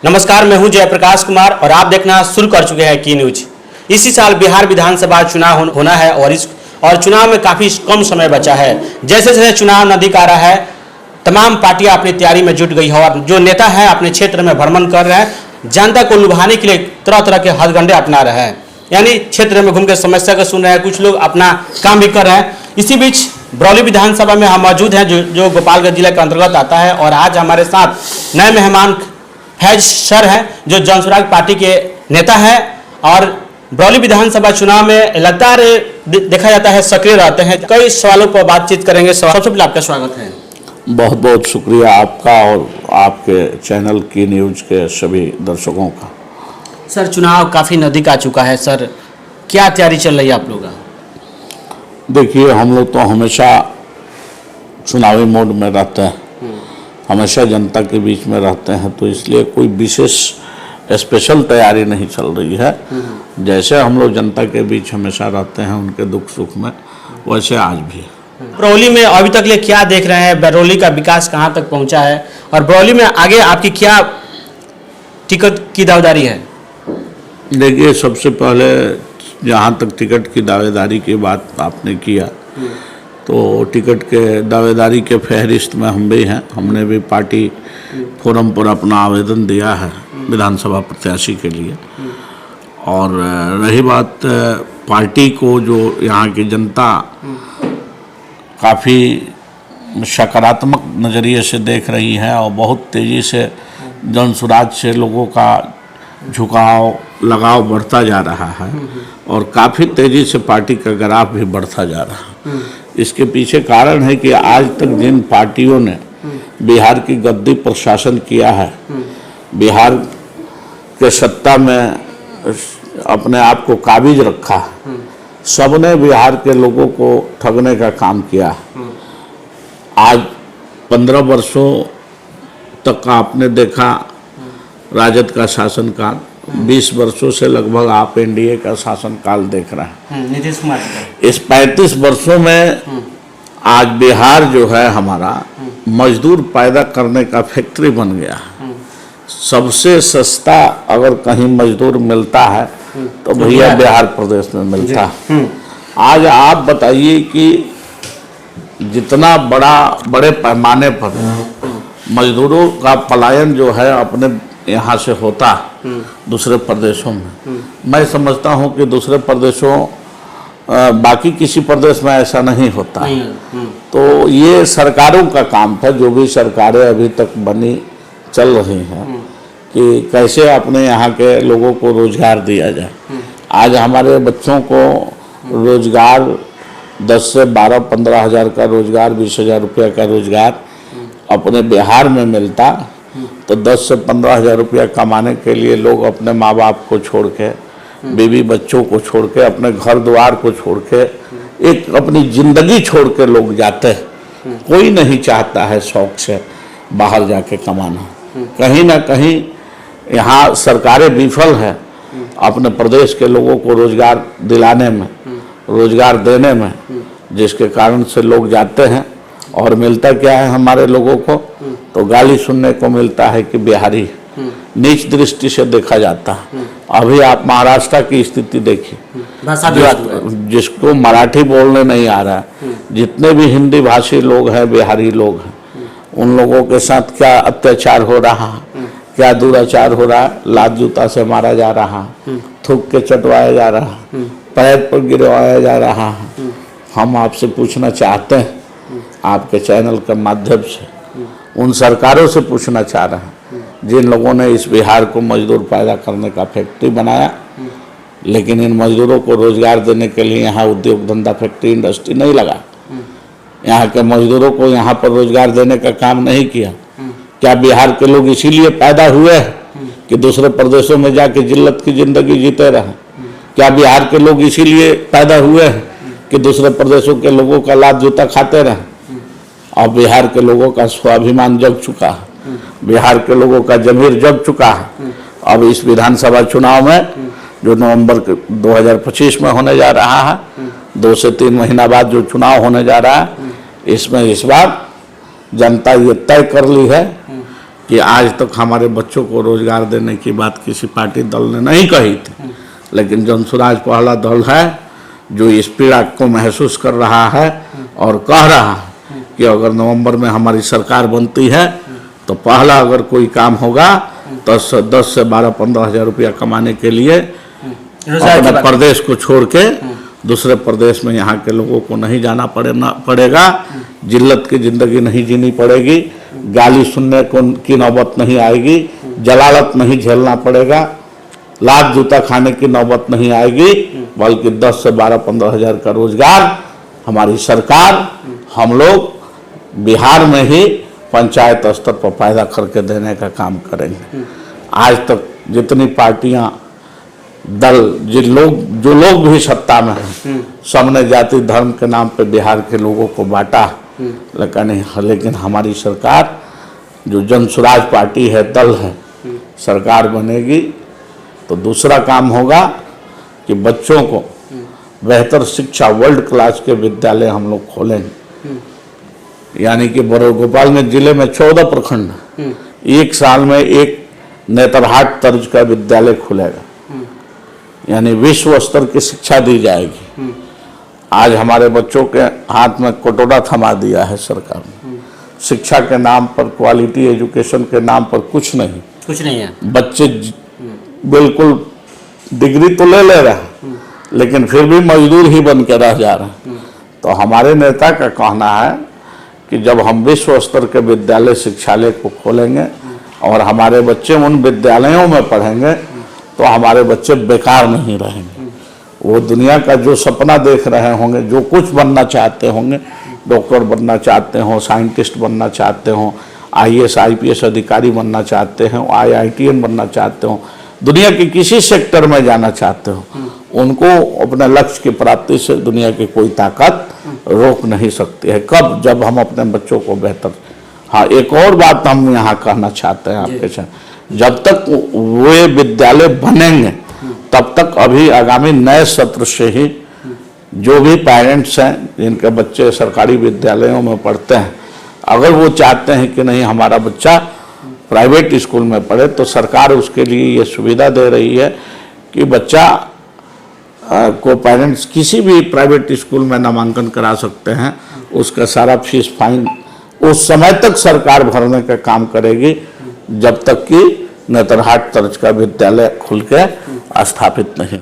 नमस्कार, मैं हूं जयप्रकाश कुमार और आप देखना शुरू कर चुके हैं की न्यूज। इसी साल बिहार विधानसभा चुनाव होना है और चुनाव में काफ़ी कम समय बचा है। जैसे जैसे चुनाव नज़दीक आ रहा है, तमाम पार्टियां अपनी तैयारी में जुट गई है और जो नेता हैं अपने क्षेत्र में भ्रमण कर रहे हैं, जनता को लुभाने के लिए तरह तरह के हथकंडे अपना रहे हैं। यानी क्षेत्र में घूम के समस्या को सुन रहे हैं, कुछ लोग अपना काम भी कर रहे हैं। इसी बीच बरौली विधानसभा में हम मौजूद हैं जो गोपालगंज जिले के अंतर्गत आता है और आज हमारे साथ नए मेहमान फैज सर हैं जो जनसुराग पार्टी के नेता हैं और बरौली विधानसभा चुनाव में लगातार देखा जाता है सक्रिय रहते हैं। कई सवालों पर बातचीत करेंगे। सबसे पहले आपका स्वागत है। बहुत बहुत शुक्रिया आपका और आपके चैनल की न्यूज के सभी दर्शकों का। सर, चुनाव काफ़ी नज़दीक आ चुका है। सर, क्या तैयारी चल रही है आप लोगों का? देखिए, हम लोग तो हमेशा चुनावी मोड में रहते हैं, हमेशा जनता के बीच में रहते हैं, तो इसलिए कोई विशेष स्पेशल तैयारी नहीं चल रही है। जैसे हम लोग जनता के बीच हमेशा रहते हैं उनके दुख सुख में, वैसे आज भी। बरौली में अभी तक ले क्या देख रहे हैं? बरौली का विकास कहाँ तक पहुँचा है और बरौली में आगे आपकी क्या टिकट की दावेदारी है? देखिए, सबसे पहले जहाँ तक टिकट की दावेदारी की बात आपने किया, तो टिकट के दावेदारी के फहरिस्त में हम भी हैं। हमने भी पार्टी फोरम पर अपना आवेदन दिया है विधानसभा प्रत्याशी के लिए। और रही बात पार्टी को, जो यहाँ की जनता काफ़ी सकारात्मक नज़रिए से देख रही है और बहुत तेज़ी से जनसुराज से लोगों का झुकाव लगाव बढ़ता जा रहा है और काफ़ी तेज़ी से पार्टी का ग्राफ भी बढ़ता जा रहा है। इसके पीछे कारण है कि आज तक जिन पार्टियों ने बिहार की गद्दी पर शासन किया है, बिहार के सत्ता में अपने आप को काबिज रखा है, सबने बिहार के लोगों को ठगने का काम किया। आज 15 वर्षों तक आपने देखा राजद का शासनकाल, 20 वर्षों से लगभग आप एनडीए का शासनकाल देख रहे हैं। नीतीश कुमार। इस 35 वर्षों में आज बिहार जो है हमारा मजदूर पैदा करने का फैक्ट्री बन गया। सबसे सस्ता अगर कहीं मजदूर मिलता है तो भैया बिहार प्रदेश में मिलता है। आज आप बताइए कि जितना बड़े पैमाने पर मजदूरों का पलायन जो है अपने यहाँ से होता दूसरे प्रदेशों में, मैं समझता हूँ कि दूसरे प्रदेशों बाकी किसी प्रदेश में ऐसा नहीं होता। तो ये सरकारों का काम था, जो भी सरकारें अभी तक बनी चल रही हैं, कि कैसे अपने यहाँ के लोगों को रोजगार दिया जाए। आज हमारे बच्चों को रोजगार 10 से 12-15 हज़ार का रोजगार, 20,000 रुपया का रोजगार अपने बिहार में मिलता, तो 10 से 15 हज़ार रुपया कमाने के लिए लोग अपने माँ बाप को छोड़ के, बीवी बच्चों को छोड़ के, अपने घर द्वार को छोड़ के, एक अपनी जिंदगी छोड़ के लोग जाते हैं। कोई नहीं चाहता है शौक से बाहर जाके कमाना। कहीं ना कहीं यहाँ सरकारें विफल है अपने प्रदेश के लोगों को रोजगार दिलाने में, रोजगार देने में, जिसके कारण से लोग जाते हैं। और मिलता क्या है हमारे लोगों को? तो गाली सुनने को मिलता है कि बिहारी, नीच दृष्टि से देखा जाता है। अभी आप महाराष्ट्र की स्थिति देखिए, जिसको मराठी बोलने नहीं आ रहा है, जितने भी हिंदी भाषी लोग हैं, बिहारी लोग हैं, उन लोगों के साथ क्या अत्याचार हो रहा है, क्या दुराचार हो रहा है। लात जूता से मारा जा रहा है, थूक के चटवाया जा रहा है, पैर पर गिरवाया जा रहा है। हम आपसे पूछना चाहते हैं, आपके चैनल के माध्यम से उन सरकारों से पूछना चाह रहे हैं जिन लोगों ने इस बिहार को मजदूर पैदा करने का फैक्ट्री बनाया, लेकिन इन मजदूरों को रोजगार देने के लिए यहाँ उद्योग धंधा, फैक्ट्री, इंडस्ट्री नहीं लगा। यहाँ के मजदूरों को यहाँ पर रोजगार देने का काम नहीं किया। क्या बिहार के लोग इसीलिए पैदा हुए हैं कि दूसरे प्रदेशों में जाके जिल्लत की जिंदगी जीते रहे? क्या बिहार के लोग इसीलिए पैदा हुए हैं कि दूसरे प्रदेशों के लोगों का लात जूता खाते रहे? और बिहार के लोगों का स्वाभिमान जग चुका है, बिहार के लोगों का जमीर जग चुका है। अब इस विधानसभा चुनाव में जो नवंबर 2025 में होने जा रहा है, 2 से 3 महीना बाद जो चुनाव होने जा रहा है, इसमें इस बार जनता ये तय कर ली है कि आज तक हमारे बच्चों को रोजगार देने की बात किसी पार्टी दल ने नहीं कही थी, लेकिन जनसुराज पहला दल है जो इस पीड़ा को महसूस कर रहा है और कह रहा है कि अगर नवंबर में हमारी सरकार बनती है तो पहला अगर कोई काम होगा तो 10 से 12-15 हज़ार रुपया कमाने के लिए अपने प्रदेश को छोड़ के दूसरे प्रदेश में यहाँ के लोगों को नहीं जाना पड़ेगा, जिल्लत की जिंदगी नहीं जीनी पड़ेगी, गाली सुनने की नौबत नहीं आएगी, जलालत नहीं झेलना पड़ेगा, लात जूता खाने की नौबत नहीं आएगी, बल्कि 10 से 12-15 हज़ार का रोजगार हमारी सरकार हम लोग बिहार में ही पंचायत स्तर पर पैदा करके देने का काम करेंगे। आज तक जितनी पार्टियां दल जो लोग भी सत्ता में हैं, सबने जाति धर्म के नाम पे बिहार के लोगों को बांटा, लेकिन हमारी सरकार जो जनसुराज पार्टी है, दल है, सरकार बनेगी तो दूसरा काम होगा कि बच्चों को बेहतर शिक्षा, वर्ल्ड क्लास के विद्यालय हम लोग खोलेंगे। यानी कि गोपालगंज जिले में 14 प्रखंड, एक साल में एक नेतरहाट तर्ज का विद्यालय खुलेगा, यानी विश्व स्तर की शिक्षा दी जाएगी। आज हमारे बच्चों के हाथ में कटोरा थमा दिया है सरकार ने, शिक्षा के नाम पर, क्वालिटी एजुकेशन के नाम पर कुछ नहीं है। बच्चे बिल्कुल डिग्री तो ले रहे हैं, लेकिन फिर भी मजदूर ही बन के रह जा रहे हैं। तो हमारे नेता का कहना है कि जब हम विश्व स्तर के विद्यालय शिक्षालय को खोलेंगे और हमारे बच्चे उन विद्यालयों में पढ़ेंगे तो हमारे बच्चे बेकार नहीं रहेंगे। वो दुनिया का जो सपना देख रहे होंगे, जो कुछ बनना चाहते होंगे, डॉक्टर बनना चाहते हो, साइंटिस्ट बनना चाहते हो, IAS IPS अधिकारी बनना चाहते हो, IITN बनना चाहते हो, दुनिया के किसी सेक्टर में जाना चाहते हो, उनको अपने लक्ष्य की प्राप्ति से दुनिया की कोई ताकत रोक नहीं सकती है। कब? जब हम अपने बच्चों को बेहतर। हाँ, एक और बात हम यहाँ कहना चाहते हैं आपके साथ, जब तक वे विद्यालय बनेंगे तब तक अभी आगामी नए सत्र से ही जो भी पेरेंट्स हैं जिनके बच्चे सरकारी विद्यालयों में पढ़ते हैं, अगर वो चाहते हैं कि नहीं हमारा बच्चा प्राइवेट स्कूल में पढ़े, तो सरकार उसके लिए ये सुविधा दे रही है कि बच्चा को पेरेंट्स किसी भी प्राइवेट स्कूल में नामांकन करा सकते हैं। उसका सारा फीस फाइन उस समय तक सरकार भरने का काम करेगी जब तक कि नेतरहाट तर्ज का विद्यालय खुल के स्थापित नहीं।